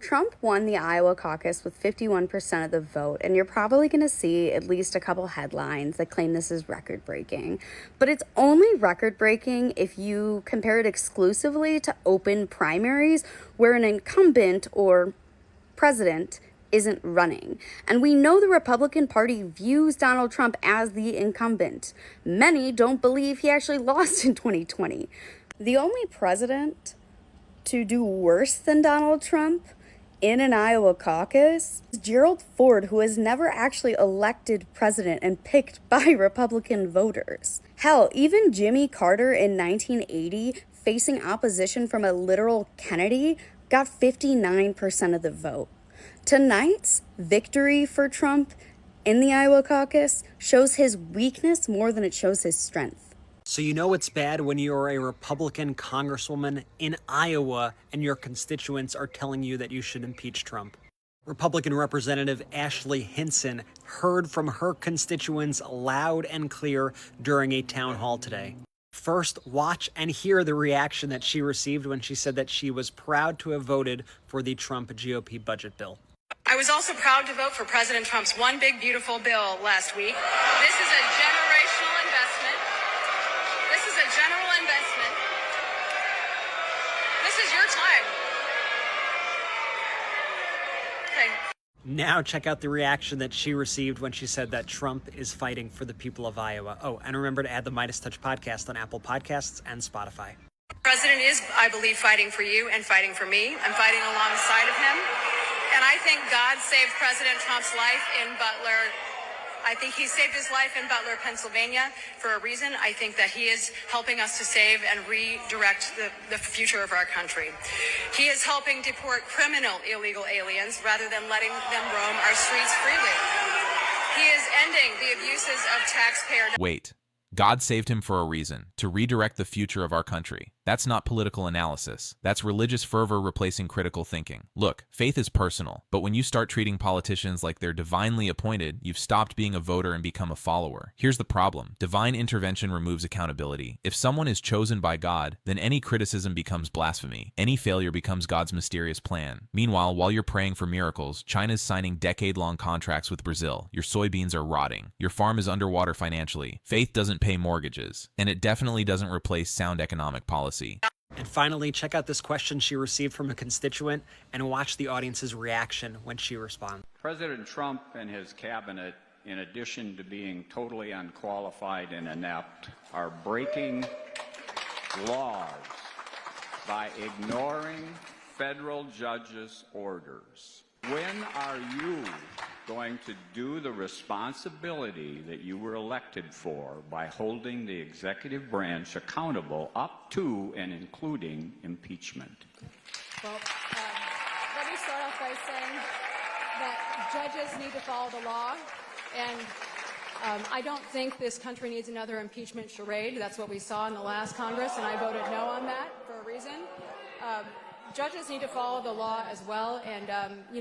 Trump won the Iowa caucus with 51% of the vote, and you're probably going to see at least a couple headlines that claim this is record-breaking. But it's only record-breaking if you compare it exclusively to open primaries where an incumbent or president isn't running. And we know the Republican Party views Donald Trump as the incumbent. Many don't believe he actually lost in 2020. The only president to do worse than Donald Trump in an Iowa caucus is Gerald Ford, who was never actually elected president and picked by Republican voters. Hell, even Jimmy Carter in 1980, facing opposition from a literal Kennedy, got 59% of the vote. Tonight's victory for Trump in the Iowa caucus shows his weakness more than it shows his strength. So you know it's bad when you're a Republican congresswoman in Iowa and your constituents are telling you that you should impeach Trump. Republican Representative Ashley Hinson heard from her constituents loud and clear during a town hall today. First, watch and hear the reaction that she received when she said that she was proud to have voted for the Trump GOP budget bill. I was also proud to vote for President Trump's One Big Beautiful Bill last week. This is a generational investment. This is a general investment. This is your time. Okay. Now check out the reaction that she received when she said that Trump is fighting for the people of Iowa. Oh, and remember to add the Midas Touch podcast on Apple Podcasts and Spotify. The president is, I believe, fighting for you and fighting for me. I'm fighting alongside of him. And I think God saved President Trump's life in Butler. I think he saved his life in Butler, Pennsylvania for a reason. I think that he is helping us to save and redirect the future of our country. He is helping deport criminal illegal aliens rather than letting them roam our streets freely. He is ending the abuses of taxpayer. Wait. God saved him for a reason, to redirect the future of our country. That's not political analysis. That's religious fervor replacing critical thinking. Look, faith is personal, but when you start treating politicians like they're divinely appointed, you've stopped being a voter and become a follower. Here's the problem. Divine intervention removes accountability. If someone is chosen by God, then any criticism becomes blasphemy. Any failure becomes God's mysterious plan. Meanwhile, while you're praying for miracles, China's signing decade-long contracts with Brazil. Your soybeans are rotting. Your farm is underwater financially. Faith doesn't pay mortgages, and it definitely doesn't replace sound economic policy. And finally, check out this question she received from a constituent and watch the audience's reaction when she responds. President Trump and his cabinet, in addition to being totally unqualified and inept, are breaking laws by ignoring federal judges' orders. When are you going to do the responsibility that you were elected for by holding the executive branch accountable up to and including impeachment? Well, let me start off by saying that judges need to follow the law, and I don't think this country needs another impeachment charade. That's what we saw in the last Congress, and I voted no on that for a reason. Judges need to follow the law as well, and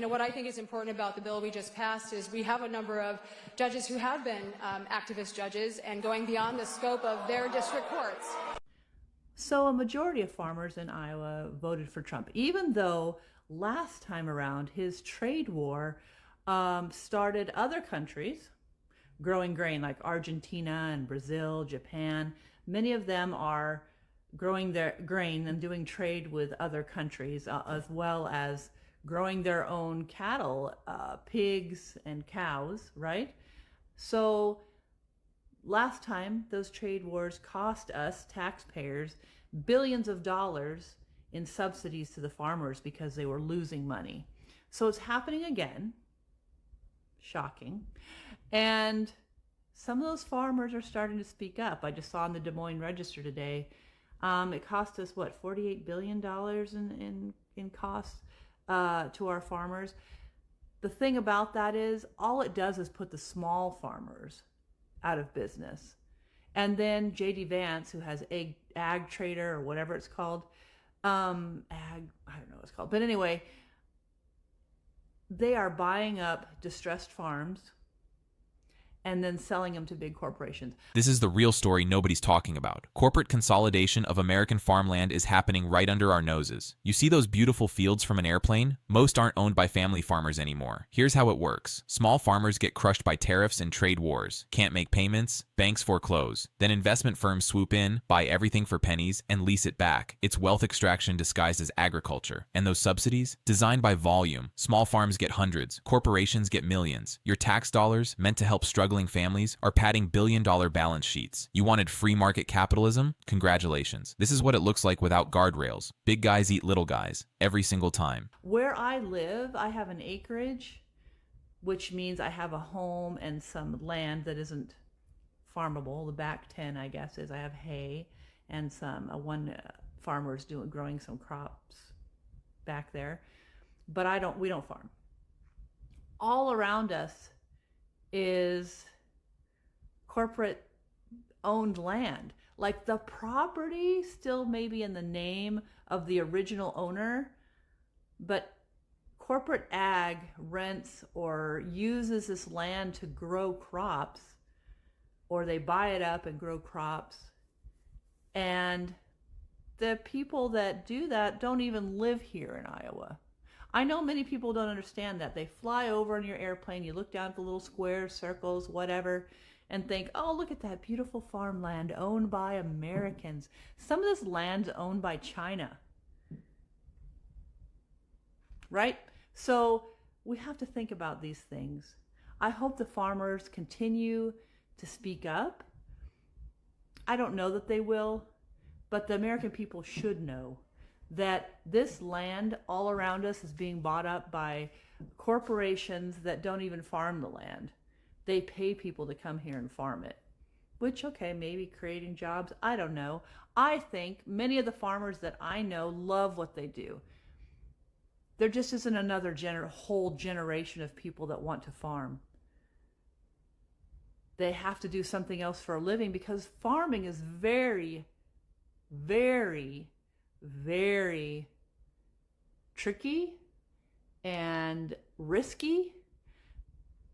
what I think is important about the bill we just passed is we have a number of judges who have been activist judges and going beyond the scope of their district courts. So a majority of farmers in Iowa voted for Trump, even though last time around his trade war started other countries growing grain like Argentina and Brazil, Japan. Many of them are growing their grain and doing trade with other countries, as well as growing their own cattle, pigs and cows, right? So last time, those trade wars cost us, taxpayers, billions of dollars in subsidies to the farmers because they were losing money. So it's happening again. Shocking. And some of those farmers are starting to speak up. I just saw in the Des Moines Register today, it cost us, $48 billion in costs to our farmers. The thing about that is, all it does is put the small farmers out of business. And then J.D. Vance, who has Ag Trader or whatever it's called, I don't know what it's called. But anyway, they are buying up distressed farms and then selling them to big corporations. This is the real story nobody's talking about. Corporate consolidation of American farmland is happening right under our noses. You see those beautiful fields from an airplane? Most aren't owned by family farmers anymore. Here's how it works. Small farmers get crushed by tariffs and trade wars, can't make payments, banks foreclose. Then investment firms swoop in, buy everything for pennies, and lease it back. It's wealth extraction disguised as agriculture. And those subsidies? Designed by volume. Small farms get hundreds, corporations get millions. Your tax dollars, meant to help struggling families, are padding billion-dollar balance sheets. You wanted free market capitalism? Congratulations. This is what it looks like without guardrails. Big guys eat little guys, every single time. Where I live, I have an acreage, which means I have a home and some land that isn't farmable. The back 10, I guess, is I have hay and some one farmer is growing some crops back there. But we don't farm. All around us is corporate owned land. Like the property still may be in the name of the original owner, but corporate ag rents or uses this land to grow crops, or they buy it up and grow crops. And the people that do that don't even live here in Iowa. I know many people don't understand that. They fly over in your airplane, you look down at the little squares, circles, whatever, and think, oh, look at that beautiful farmland owned by Americans. Some of this land's owned by China. Right? So we have to think about these things. I hope the farmers continue to speak up. I don't know that they will, but the American people should know that this land all around us is being bought up by corporations that don't even farm the land. They pay people to come here and farm it, which, okay, maybe creating jobs, I don't know. I think many of the farmers that I know love what they do. There just isn't another whole generation of people that want to farm. They have to do something else for a living because farming is very, very, very tricky and risky.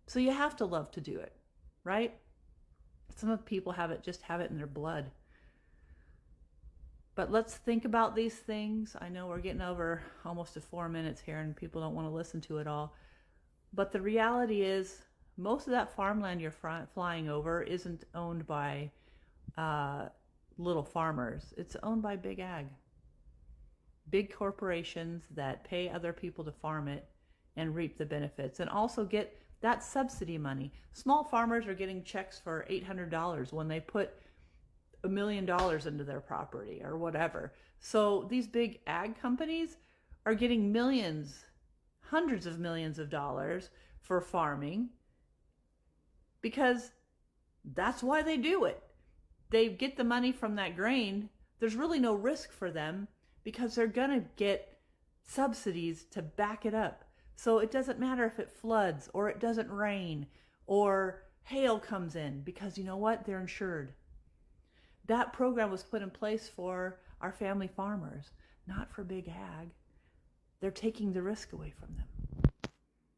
So you have to love to do it, right? Some of the people have it in their blood. But let's think about these things. I know we're getting over almost to 4 minutes here and people don't want to listen to it all. But the reality is most of that farmland you're flying over isn't owned by little farmers. It's owned by big ag. Big corporations that pay other people to farm it and reap the benefits and also get that subsidy money. Small farmers are getting checks for $800 when they put $1 million into their property or whatever. So these big ag companies are getting millions, hundreds of millions of dollars for farming because that's why they do it. They get the money from that grain. There's really no risk for them because they're going to get subsidies to back it up. So it doesn't matter if it floods or it doesn't rain or hail comes in because you know what? They're insured. That program was put in place for our family farmers, not for big ag. They're taking the risk away from them.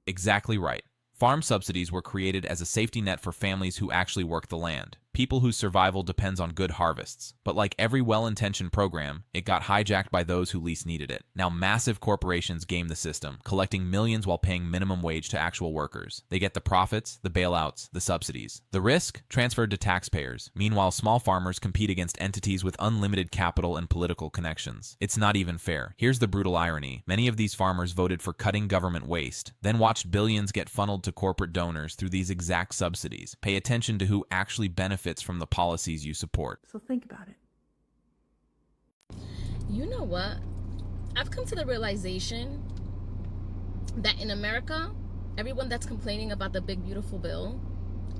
Exactly right. Farm subsidies were created as a safety net for families who actually work the land, people whose survival depends on good harvests. But like every well-intentioned program, it got hijacked by those who least needed it. Now massive corporations game the system, collecting millions while paying minimum wage to actual workers. They get the profits, the bailouts, the subsidies. The risk? Transferred to taxpayers. Meanwhile, small farmers compete against entities with unlimited capital and political connections. It's not even fair. Here's the brutal irony. Many of these farmers voted for cutting government waste, then watched billions get funneled to corporate donors through these exact subsidies. Pay attention to who actually benefits from the policies you support. So think about it. You know what? I've come to the realization that in America, everyone that's complaining about the big beautiful bill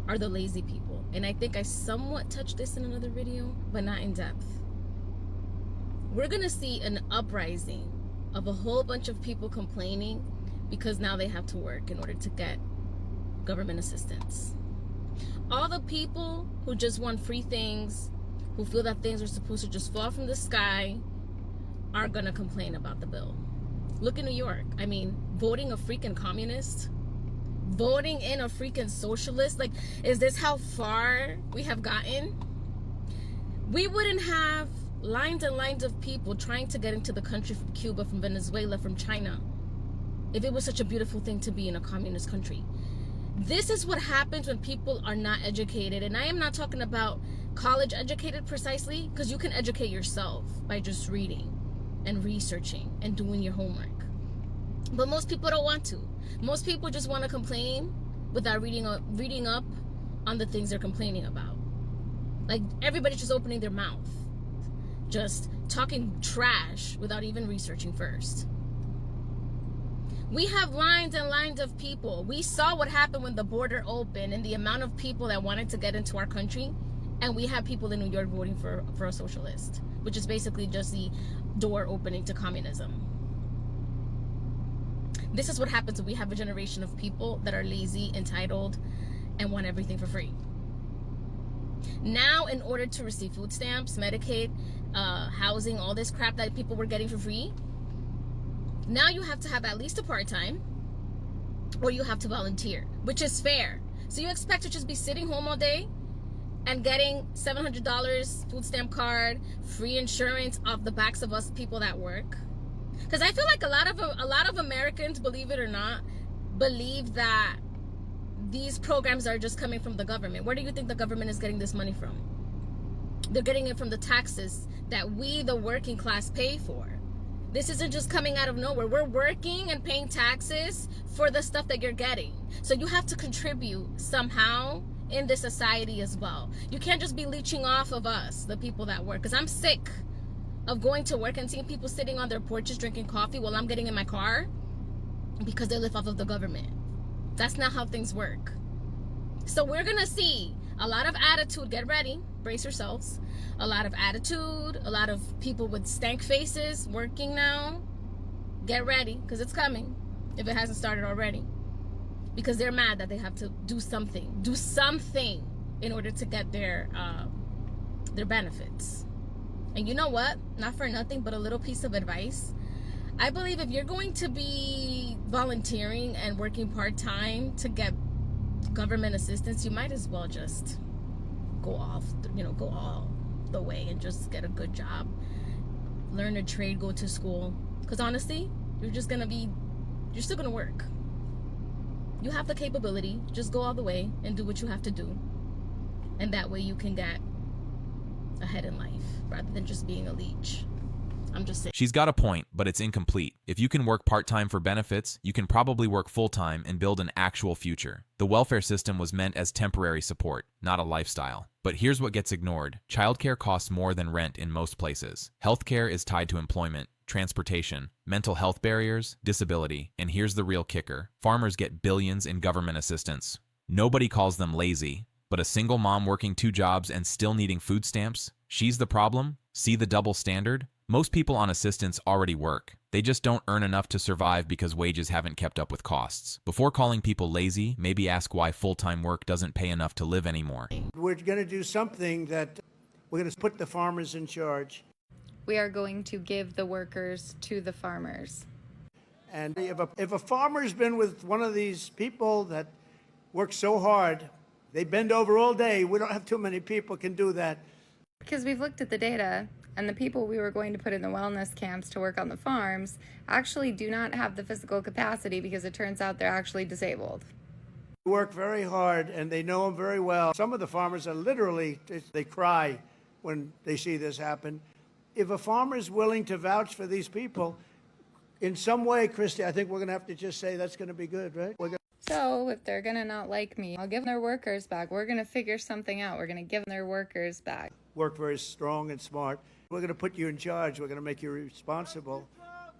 are the lazy people. And I think I somewhat touched this in another video, but not in depth. We're gonna see an uprising of a whole bunch of people complaining because now they have to work in order to get government assistance. All the people who just want free things, who feel that things are supposed to just fall from the sky, are gonna complain about the bill. Look in New York. I mean, voting a freaking communist voting in a freaking socialist. Like, is this how far we have gotten? We wouldn't have lines and lines of people trying to get into the country from Cuba, from Venezuela, from China, if it was such a beautiful thing to be in a communist country. This is what happens when people are not educated. And I am not talking about college educated precisely, because you can educate yourself by just reading and researching and doing your homework. But most people don't want to. Most people just want to complain without reading up on the things they're complaining about. Like, everybody's just opening their mouth, just talking trash without even researching first. We have lines and lines of people. We saw what happened when the border opened and the amount of people that wanted to get into our country. And we have people in New York voting for a socialist, which is basically just the door opening to communism. This is what happens when we have a generation of people that are lazy, entitled, and want everything for free. Now, in order to receive food stamps, Medicaid, housing, all this crap that people were getting for free, now you have to have at least a part-time, or you have to volunteer, which is fair. So you expect to just be sitting home all day and getting $700 food stamp card, free insurance off the backs of us people that work? Because I feel like a lot of Americans, believe it or not, believe that these programs are just coming from the government. Where do you think the government is getting this money from? They're getting it from the taxes that we, the working class, pay for. This isn't just coming out of nowhere. We're working and paying taxes for the stuff that you're getting. So you have to contribute somehow in this society as well. You can't just be leeching off of us, the people that work. Because I'm sick of going to work and seeing people sitting on their porches drinking coffee while I'm getting in my car because they live off of the government. That's not how things work. So we're gonna see a lot of attitude. Get ready, brace yourselves. A lot of attitude, a lot of people with stank faces working now. Get ready, because it's coming, if it hasn't started already. Because they're mad that they have to do something in order to get their benefits. And you know what? Not for nothing, but a little piece of advice. I believe if you're going to be volunteering and working part-time to get government assistance, you might as well just go all the way and just get a good job, learn a trade, go to school. Because honestly, you're still gonna work. You have the capability. Just go all the way and do what you have to do, and that way you can get ahead in life rather than just being a leech. I'm just saying. She's got a point, but it's incomplete. If you can work part-time for benefits, you can probably work full-time and build an actual future. The welfare system was meant as temporary support, not a lifestyle. But here's what gets ignored. Childcare costs more than rent in most places. Healthcare is tied to employment, transportation, mental health barriers, disability, and here's the real kicker. Farmers get billions in government assistance. Nobody calls them lazy, but a single mom working 2 jobs and still needing food stamps? She's the problem? See the double standard? Most people on assistance already work. They just don't earn enough to survive because wages haven't kept up with costs. Before calling people lazy, maybe ask why full-time work doesn't pay enough to live anymore. We're going to do something that we're going to put the farmers in charge. We are going to give the workers to the farmers. And if a farmer's been with one of these people that work so hard, they bend over all day, we don't have too many people can do that. Because we've looked at the data, and the people we were going to put in the wellness camps to work on the farms actually do not have the physical capacity because it turns out they're actually disabled. They work very hard, and they know them very well. Some of the farmers are literally, they cry when they see this happen. If a farmer is willing to vouch for these people, in some way, Christy, I think we're going to have to just say that's going to be good, right? So if they're going to not like me, I'll give their workers back. We're going to figure something out. We're going to give their workers back. Work very strong and smart. We're going to put you in charge. We're going to make you responsible.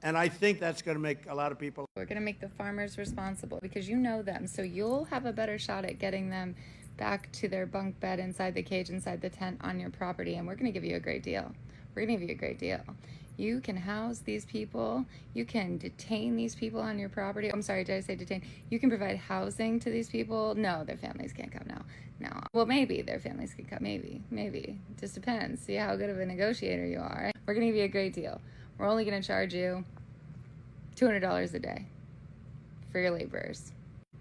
And I think that's going to make a lot of people. We're going to make the farmers responsible because you know them. So you'll have a better shot at getting them back to their bunk bed inside the cage, inside the tent on your property. And we're going to give you a great deal. We're going to give you a great deal. You can house these people. You can detain these people on your property. I'm sorry, did I say detain? You can provide housing to these people. No, their families can't come now. No. Well, maybe their families can come. Maybe. Just depends. See how good of a negotiator you are. We're going to give you a great deal. We're only going to charge you $200 a day for your laborers.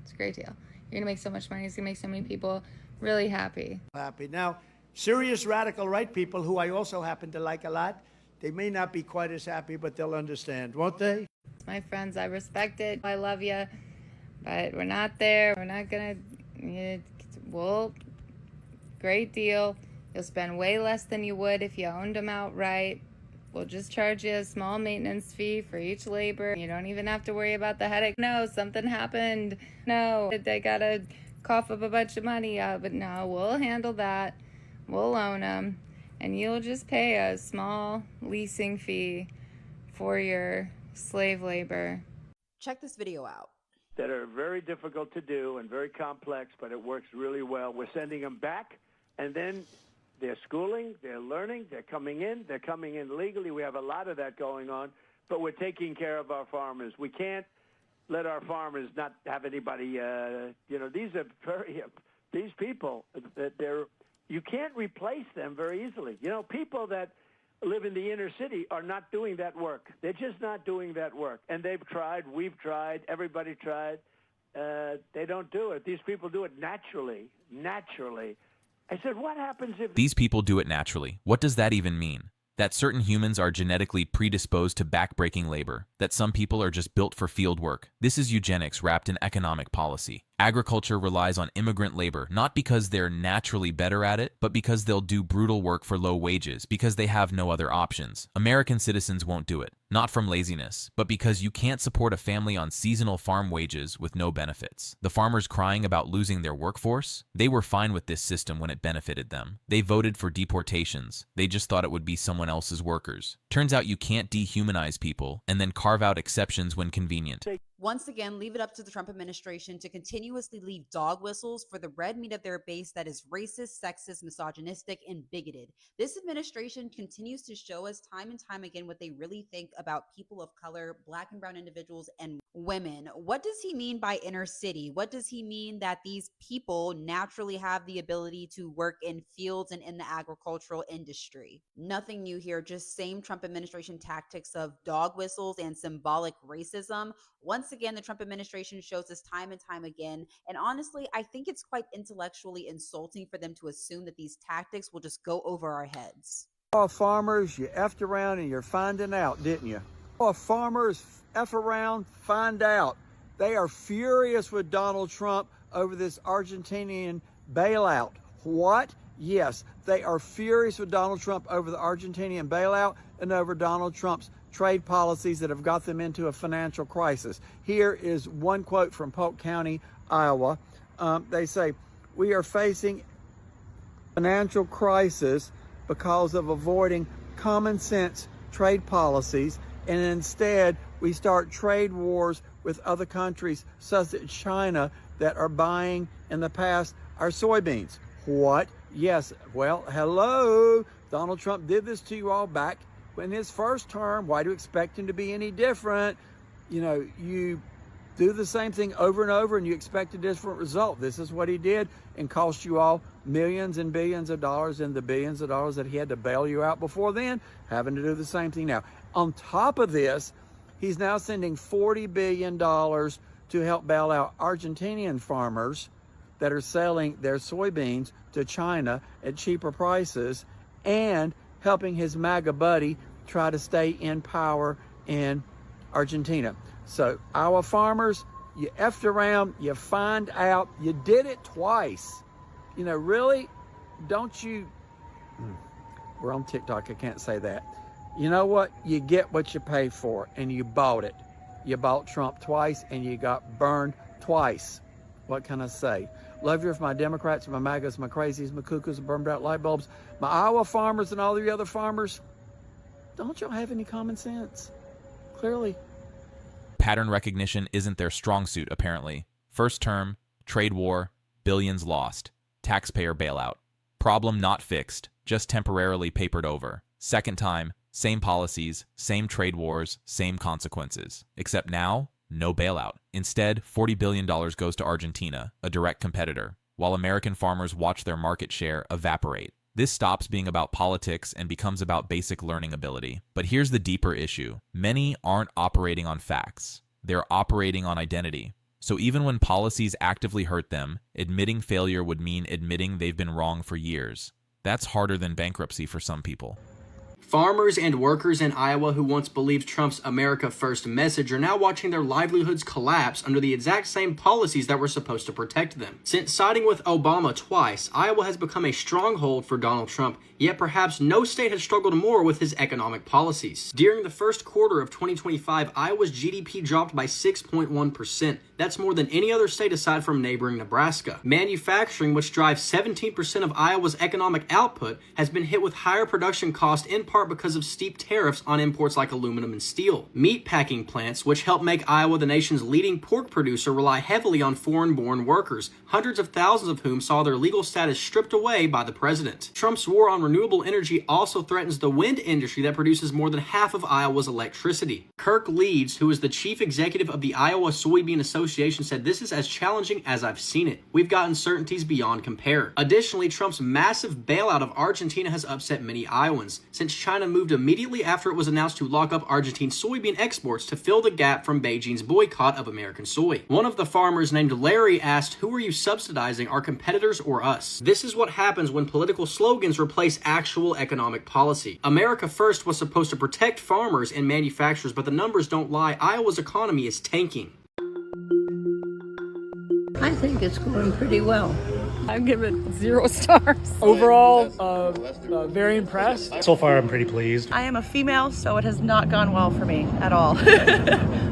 It's a great deal. You're going to make so much money. It's going to make so many people really happy. Happy. Now, serious radical right people, who I also happen to like a lot, they may not be quite as happy, but they'll understand, won't they? My friends, I respect it. I love you, but we're not there. We're not going to, well, great deal. You'll spend way less than you would if you owned them outright. We'll just charge you a small maintenance fee for each labor. You don't even have to worry about the headache. No, something happened. No, they got to cough up a bunch of money out, but no, we'll handle that. We'll own them, and you'll just pay a small leasing fee for your slave labor. Check this video out. That are very difficult to do and very complex, but it works really well. We're sending them back, and then they're schooling, they're learning, they're coming in legally. We have a lot of that going on, but we're taking care of our farmers. We can't let our farmers not have anybody, these people, you can't replace them very easily. People that live in the inner city are not doing that work. They're just not doing that work. And they've tried, we've tried, everybody tried. They don't do it. These people do it naturally. I said, what happens if... These people do it naturally. What does that even mean? That certain humans are genetically predisposed to backbreaking labor, that some people are just built for field work. This is eugenics wrapped in economic policy. Agriculture relies on immigrant labor, not because they're naturally better at it, but because they'll do brutal work for low wages, because they have no other options. American citizens won't do it, not from laziness, but because you can't support a family on seasonal farm wages with no benefits. The farmers crying about losing their workforce? They were fine with this system when it benefited them. They voted for deportations. They just thought it would be someone else's workers. Turns out you can't dehumanize people and then carve out exceptions when convenient. Once again, leave it up to the Trump administration to continuously leave dog whistles for the red meat of their base that is racist, sexist, misogynistic, and bigoted. This administration continues to show us time and time again what they really think about people of color, Black and brown individuals, and women. What does he mean by inner city? What does he mean that these people naturally have the ability to work in fields and in the agricultural industry? Nothing new here, just same Trump administration tactics of dog whistles and symbolic racism. Once again, the Trump administration shows this time and time again. And honestly, I think it's quite intellectually insulting for them to assume that these tactics will just go over our heads. Farmers, you effed around and you're finding out, didn't you? Farmers F around, find out. They are furious with Donald Trump over this Argentinian bailout. What? Yes, they are furious with Donald Trump over the Argentinian bailout and over Donald Trump's trade policies that have got them into a financial crisis. Here is one quote from Polk County, Iowa. They say, "We are facing financial crisis because of avoiding common sense trade policies, and instead we start trade wars with other countries such as China that are buying in the past our soybeans." What? Yes. Well, hello. Donald Trump did this to you all back in his first term. Why do you expect him to be any different? You do the same thing over and over and you expect a different result. This is what he did and cost you all millions and billions of dollars, and the billions of dollars that he had to bail you out before then, having to do the same thing now. On top of this, he's now sending $40 billion to help bail out Argentinian farmers that are selling their soybeans to China at cheaper prices, and helping his MAGA buddy try to stay in power in Argentina. So our farmers, you effed around, you find out, you did it twice. Really? Don't you? We're on TikTok, I can't say that. You know what? You get what you pay for, and you bought it. You bought Trump twice, and you got burned twice. What can I say? Love you for my Democrats, my MAGAs, my crazies, my cuckoos, and burned out light bulbs, my Iowa farmers and all the other farmers. Don't y'all have any common sense? Clearly. Pattern recognition isn't their strong suit, apparently. First term, trade war, billions lost. Taxpayer bailout. Problem not fixed, just temporarily papered over. Second time, same policies, same trade wars, same consequences. Except now, no bailout. Instead, $40 billion goes to Argentina, a direct competitor, while American farmers watch their market share evaporate. This stops being about politics and becomes about basic learning ability. But here's the deeper issue. Many aren't operating on facts. They're operating on identity. So even when policies actively hurt them, admitting failure would mean admitting they've been wrong for years. That's harder than bankruptcy for some people. Farmers and workers in Iowa who once believed Trump's America First message are now watching their livelihoods collapse under the exact same policies that were supposed to protect them. Since siding with Obama twice, Iowa has become a stronghold for Donald Trump, yet perhaps no state has struggled more with his economic policies. During the first quarter of 2025, Iowa's GDP dropped by 6.1%. That's more than any other state aside from neighboring Nebraska. Manufacturing, which drives 17% of Iowa's economic output, has been hit with higher production costs in part because of steep tariffs on imports like aluminum and steel. Meatpacking plants, which help make Iowa the nation's leading pork producer, rely heavily on foreign-born workers, hundreds of thousands of whom saw their legal status stripped away by the president. Trump's war on renewable energy also threatens the wind industry that produces more than half of Iowa's electricity. Kirk Leeds, who is the chief executive of the Iowa Soybean Association, said, "This is as challenging as I've seen it. We've got uncertainties beyond compare." Additionally, Trump's massive bailout of Argentina has upset many Iowans, since China moved immediately after it was announced to lock up Argentine soybean exports to fill the gap from Beijing's boycott of American soy. One of the farmers, named Larry, asked, "Who are you subsidizing, our competitors or us?" This is what happens when political slogans replace actual economic policy. America First was supposed to protect farmers and manufacturers, but the numbers don't lie. Iowa's economy is tanking. I think it's going pretty well. I give it 0 stars. Overall, very impressed. So far, I'm pretty pleased. I am a female, so it has not gone well for me at all.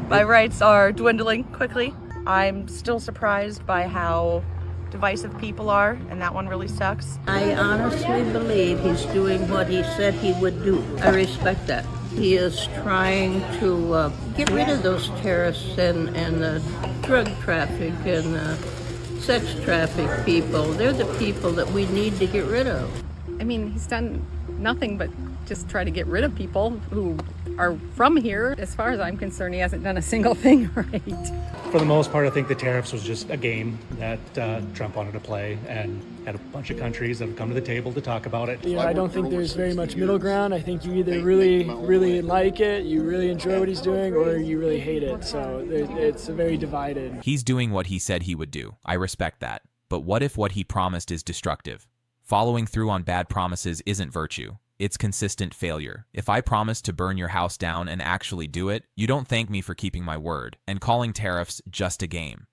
My rights are dwindling quickly. I'm still surprised by how divisive people are, and that one really sucks. I honestly believe he's doing what he said he would do. I respect that. He is trying to get rid of those terrorists and the drug traffic and sex traffic people. They're the people that we need to get rid of. I mean, he's done nothing but just try to get rid of people who are from here. As far as I'm concerned, he hasn't done a single thing right. For the most part, I think the tariffs was just a game that Trump wanted to play, and had a bunch of countries that have come to the table to talk about it. I don't think there's very much middle ground. I think you either really like it, you really enjoy what he's doing, or you really hate it. So it's very divided. He's doing what he said he would do. I respect that. But what if what he promised is destructive? Following through on bad promises isn't virtue. It's consistent failure. If I promise to burn your house down and actually do it, you don't thank me for keeping my word and calling tariffs just a game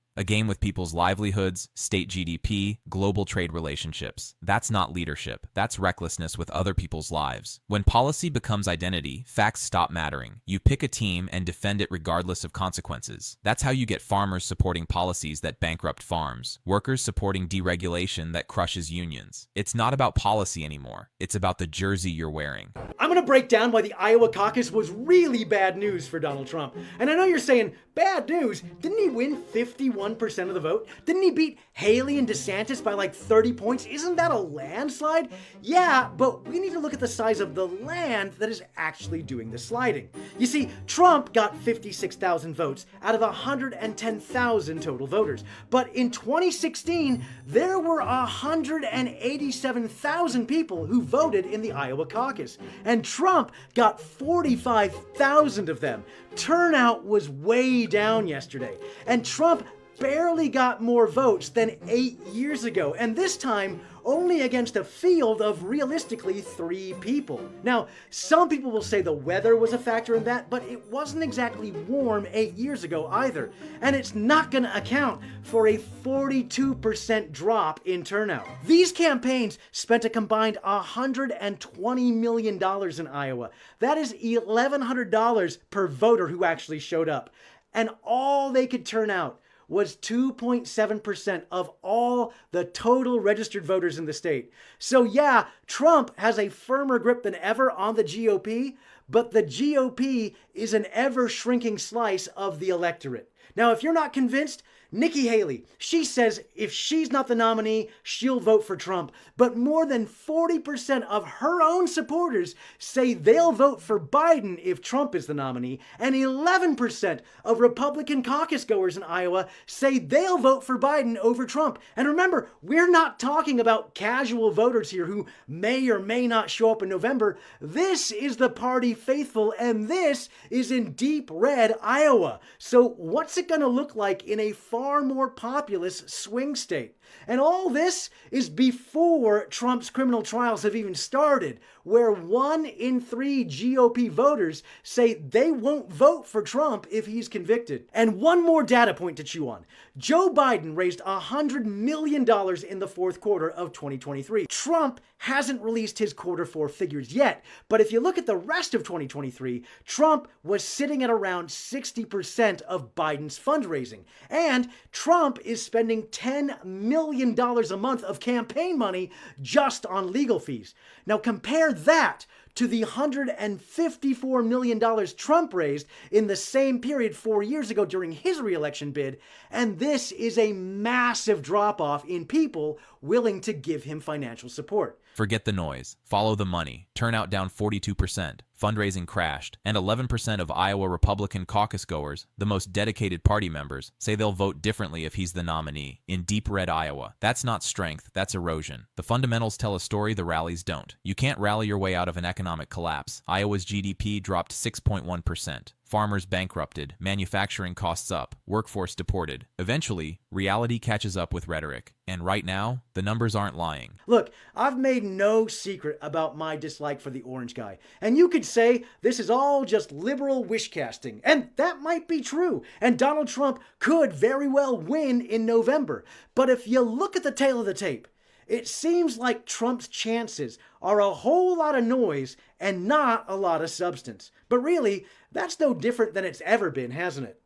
with people's livelihoods, state GDP, global trade relationships. That's not leadership. That's recklessness with other people's lives. When policy becomes identity, facts stop mattering. You pick a team and defend it regardless of consequences. That's how you get farmers supporting policies that bankrupt farms, workers supporting deregulation that crushes unions. It's not about policy anymore. It's about the jersey you're wearing. I'm going to break down why the Iowa caucus was really bad news for Donald Trump. And I know you're saying, bad news? Didn't he win 51% of the vote? Didn't he beat Haley and DeSantis by like 30 points? Isn't that a landslide? Yeah, but we need to look at the size of the land that is actually doing the sliding. You see, Trump got 56,000 votes out of 110,000 total voters. But in 2016, there were 187,000 people who voted in the Iowa caucus. And Trump got 45,000 of them. Turnout was way down yesterday. And Trump barely got more votes than 8 years ago, and this time only against a field of realistically 3 people. Now, some people will say the weather was a factor in that, but it wasn't exactly warm 8 years ago either, and it's not going to account for a 42% drop in turnout. These campaigns spent a combined $120 million in Iowa. That is $1,100 per voter who actually showed up, and all they could turn out was 2.7% of all the total registered voters in the state. So yeah, Trump has a firmer grip than ever on the GOP, but the GOP is an ever-shrinking slice of the electorate. Now, if you're not convinced, Nikki Haley, she says if she's not the nominee, she'll vote for Trump. But more than 40% of her own supporters say they'll vote for Biden if Trump is the nominee. And 11% of Republican caucus goers in Iowa say they'll vote for Biden over Trump. And remember, we're not talking about casual voters here who may or may not show up in November. This is the party faithful, and this is in deep red Iowa. So what's it it going to look like in a far more populous swing state? And all this is before Trump's criminal trials have even started, where 1 in 3 GOP voters say they won't vote for Trump if he's convicted. And one more data point to chew on. Joe Biden raised $100 million in the fourth quarter of 2023. Trump hasn't released his quarter 4 figures yet, but if you look at the rest of 2023, Trump was sitting at around 60% of Biden's fundraising. And Trump is spending $10 million a month of campaign money just on legal fees. Now compare that to the $154 million Trump raised in the same period 4 years ago during his re-election bid, and this is a massive drop-off in people willing to give him financial support. Forget the noise. Follow the money. Turnout down 42%. Fundraising crashed. And 11% of Iowa Republican caucus goers, the most dedicated party members, say they'll vote differently if he's the nominee. In deep red Iowa. That's not strength, that's erosion. The fundamentals tell a story the rallies don't. You can't rally your way out of an economic collapse. Iowa's GDP dropped 6.1%. Farmers bankrupted, manufacturing costs up, workforce deported. Eventually, reality catches up with rhetoric. And right now, the numbers aren't lying. Look, I've made no secret about my dislike for the orange guy. And you could say this is all just liberal wish casting. And that might be true. And Donald Trump could very well win in November. But if you look at the tail of the tape, it seems like Trump's chances are a whole lot of noise and not a lot of substance. But really, that's no different than it's ever been, hasn't it?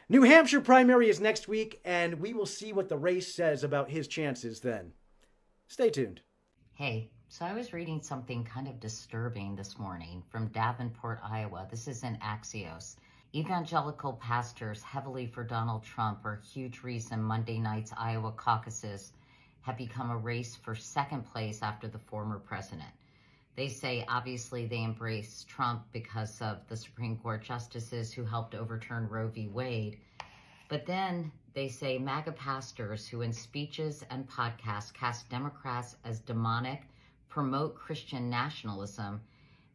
New Hampshire primary is next week, and we will see what the race says about his chances then. Stay tuned. Hey, so I was reading something kind of disturbing this morning from Davenport, Iowa. This is in Axios. Evangelical pastors heavily for Donald Trump are a huge reason Monday night's Iowa caucuses have become a race for second place after the former president. They say obviously they embrace Trump because of the Supreme Court justices who helped overturn Roe v. Wade. But then they say MAGA pastors who in speeches and podcasts cast Democrats as demonic, promote Christian nationalism,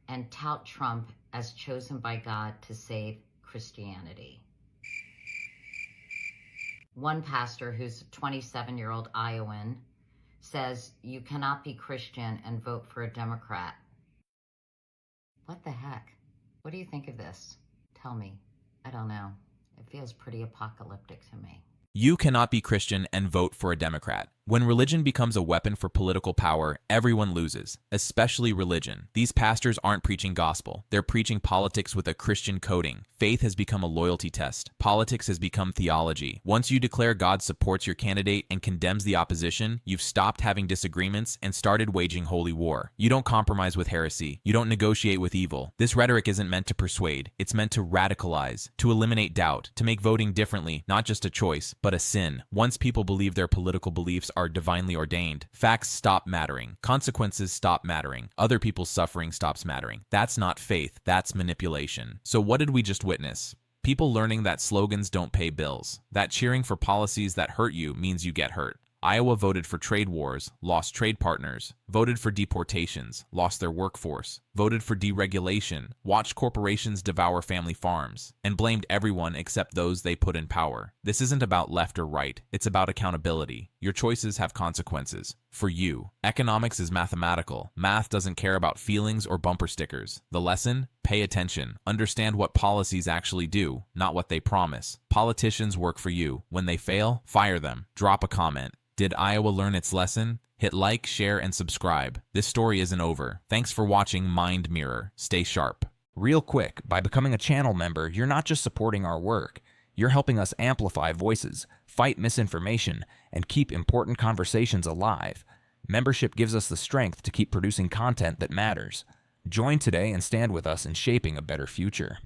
and tout Trump as chosen by God to save Christianity. One pastor, who's a 27-year-old Iowan, says you cannot be Christian and vote for a Democrat. What the heck? What do you think of this? Tell me. I don't know. It feels pretty apocalyptic to me. You cannot be Christian and vote for a Democrat. When religion becomes a weapon for political power, everyone loses, especially religion. These pastors aren't preaching gospel. They're preaching politics with a Christian coding. Faith has become a loyalty test. Politics has become theology. Once you declare God supports your candidate and condemns the opposition, you've stopped having disagreements and started waging holy war. You don't compromise with heresy. You don't negotiate with evil. This rhetoric isn't meant to persuade. It's meant to radicalize, to eliminate doubt, to make voting differently not just a choice, but a sin. Once people believe their political beliefs are divinely ordained, facts stop mattering. Consequences stop mattering. Other people's suffering stops mattering. That's not faith. That's manipulation. So what did we just witness? People learning that slogans don't pay bills. That cheering for policies that hurt you means you get hurt. Iowa voted for trade wars, lost trade partners, voted for deportations, lost their workforce, voted for deregulation, watched corporations devour family farms, and blamed everyone except those they put in power. This isn't about left or right, it's about accountability. Your choices have consequences. For you, economics is mathematical. Math doesn't care about feelings or bumper stickers. The lesson? Pay attention. Understand what policies actually do, not what they promise. Politicians work for you. When they fail, fire them. Drop a comment. Did Iowa learn its lesson? Hit like, share, and subscribe. This story isn't over. Thanks for watching Mind Mirror. Stay sharp. Real quick, by becoming a channel member, you're not just supporting our work. You're helping us amplify voices, fight misinformation, and keep important conversations alive. Membership gives us the strength to keep producing content that matters. Join today and stand with us in shaping a better future.